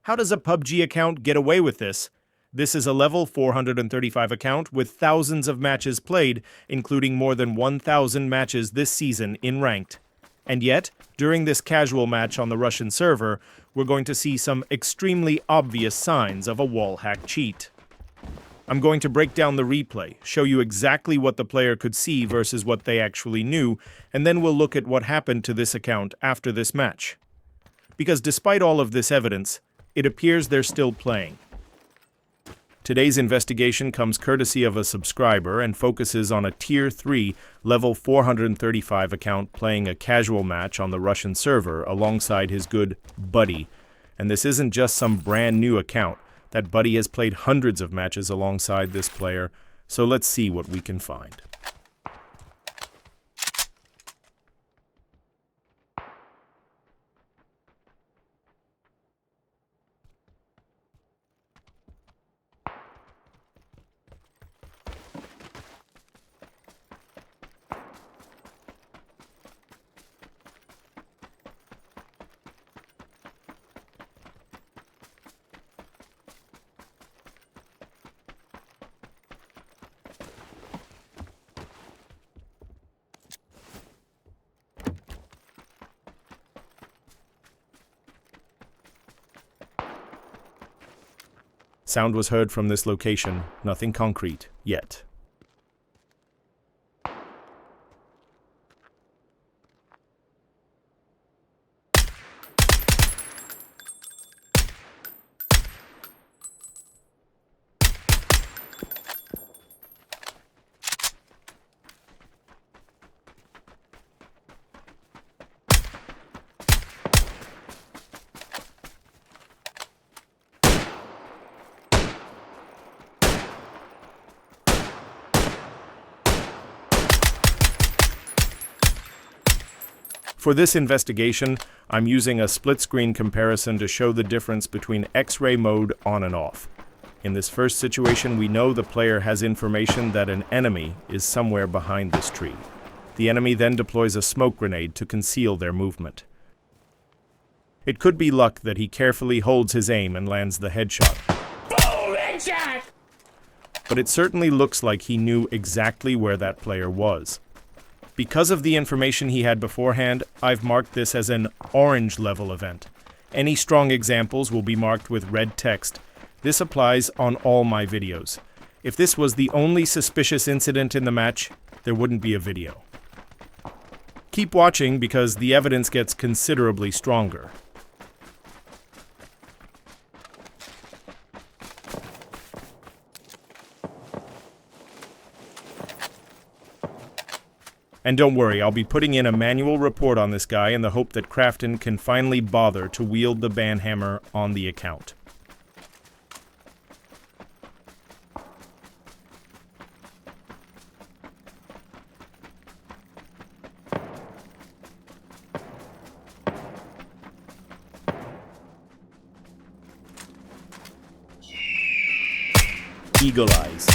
How does a PUBG account get away with this? This is a level 435 account with thousands of matches played, including more than 1,000 matches this season in ranked. And yet, during this casual match on the Russian server, we're going to see some extremely obvious signs of a wallhack cheat. I'm going to break down the replay, show you exactly what the player could see versus what they actually knew, and then we'll look at what happened to this account after this match. Because despite all of this evidence, it appears they're still playing. Today's investigation comes courtesy of a subscriber and focuses on a Tier 3, level 435 account playing a casual match on the Russian server alongside his good buddy. And this isn't just some brand new account. That buddy has played hundreds of matches alongside this player, so let's see what we can find. Sound was heard from this location, nothing concrete yet. For this investigation, I'm using a split-screen comparison to show the difference between X-ray mode on and off. In this first situation, we know the player has information that an enemy is somewhere behind this tree. The enemy then deploys a smoke grenade to conceal their movement. It could be luck that he carefully holds his aim and lands the headshot. Boom, headshot! But it certainly looks like he knew exactly where that player was. Because of the information he had beforehand, I've marked this as an orange level event. Any strong examples will be marked with red text. This applies on all my videos. If this was the only suspicious incident in the match, there wouldn't be a video. Keep watching because the evidence gets considerably stronger. And don't worry, I'll be putting in a manual report on this guy in the hope that Crafton can finally bother to wield the banhammer on the account. Eagle eyes.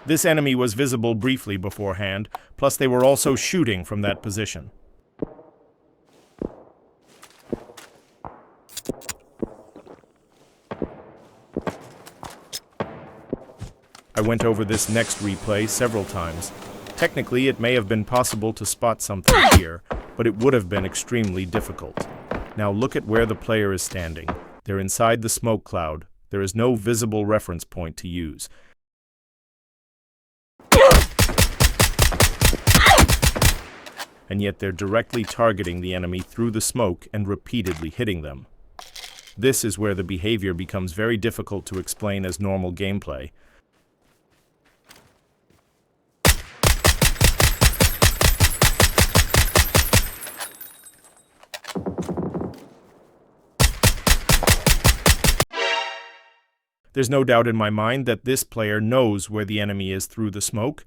This enemy was visible briefly beforehand, plus they were also shooting from that position. I went over this next replay several times. Technically, it may have been possible to spot something here, but it would have been extremely difficult. Now look at where the player is standing. They're inside the smoke cloud. There is no visible reference point to use. And yet they're directly targeting the enemy through the smoke and repeatedly hitting them. This is where the behavior becomes very difficult to explain as normal gameplay. There's no doubt in my mind that this player knows where the enemy is through the smoke,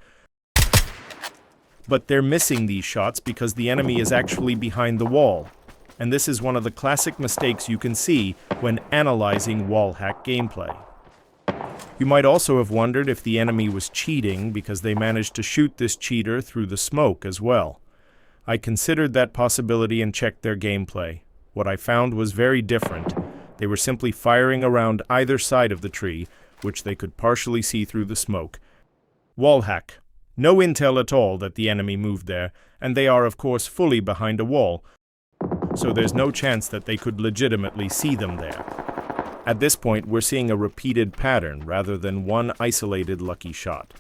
but they're missing these shots because the enemy is actually behind the wall. And this is one of the classic mistakes you can see when analyzing Wallhack gameplay. You might also have wondered if the enemy was cheating because they managed to shoot this cheater through the smoke as well. I considered that possibility and checked their gameplay. What I found was very different. They were simply firing around either side of the tree, which they could partially see through the smoke. Wallhack. No intel at all that the enemy moved there, and they are of course fully behind a wall, so there's no chance that they could legitimately see them there. At this point, we're seeing a repeated pattern rather than one isolated lucky shot.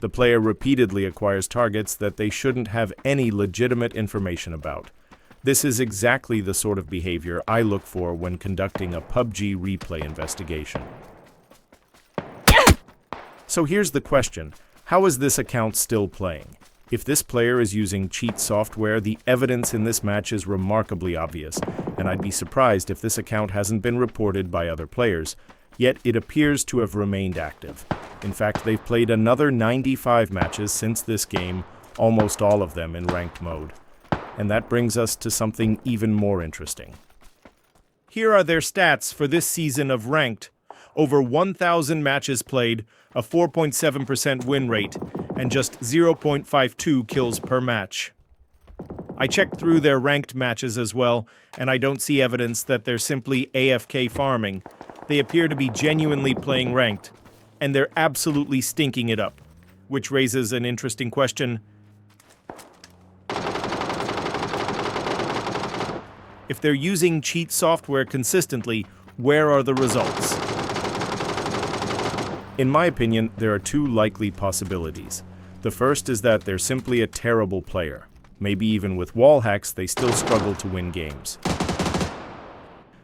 The player repeatedly acquires targets that they shouldn't have any legitimate information about. This is exactly the sort of behavior I look for when conducting a PUBG replay investigation. So here's the question. How is this account still playing? If this player is using cheat software, the evidence in this match is remarkably obvious, and I'd be surprised if this account hasn't been reported by other players, yet it appears to have remained active. In fact, they've played another 95 matches since this game, almost all of them in ranked mode. And that brings us to something even more interesting. Here are their stats for this season of Ranked. Over 1,000 matches played, a 4.7% win rate, and just 0.52 kills per match. I checked through their ranked matches as well, and I don't see evidence that they're simply AFK farming. They appear to be genuinely playing ranked, and they're absolutely stinking it up, which raises an interesting question. If they're using cheat software consistently, where are the results? In my opinion, there are two likely possibilities. The first is that they're simply a terrible player. Maybe even with wall hacks, they still struggle to win games.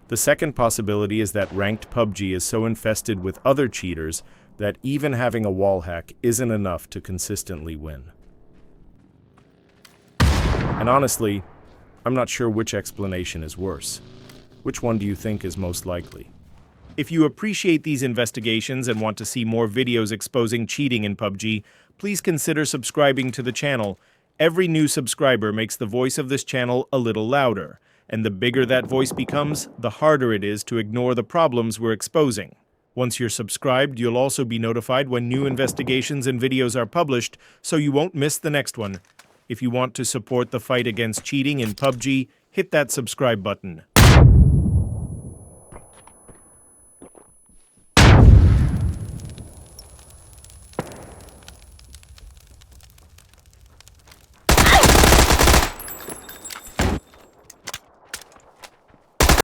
The second possibility is that ranked PUBG is so infested with other cheaters that even having a wall hack isn't enough to consistently win. And honestly, I'm not sure which explanation is worse. Which one do you think is most likely? If you appreciate these investigations and want to see more videos exposing cheating in PUBG, please consider subscribing to the channel. Every new subscriber makes the voice of this channel a little louder, and the bigger that voice becomes, the harder it is to ignore the problems we're exposing. Once you're subscribed, you'll also be notified when new investigations and videos are published, so you won't miss the next one. If you want to support the fight against cheating in PUBG, hit that subscribe button.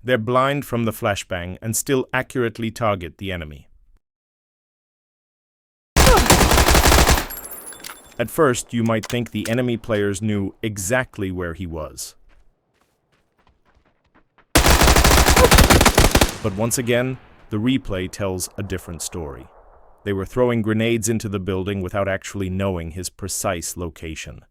They're blind from the flashbang and still accurately target the enemy. At first, you might think the enemy players knew exactly where he was. But once again, the replay tells a different story. They were throwing grenades into the building without actually knowing his precise location.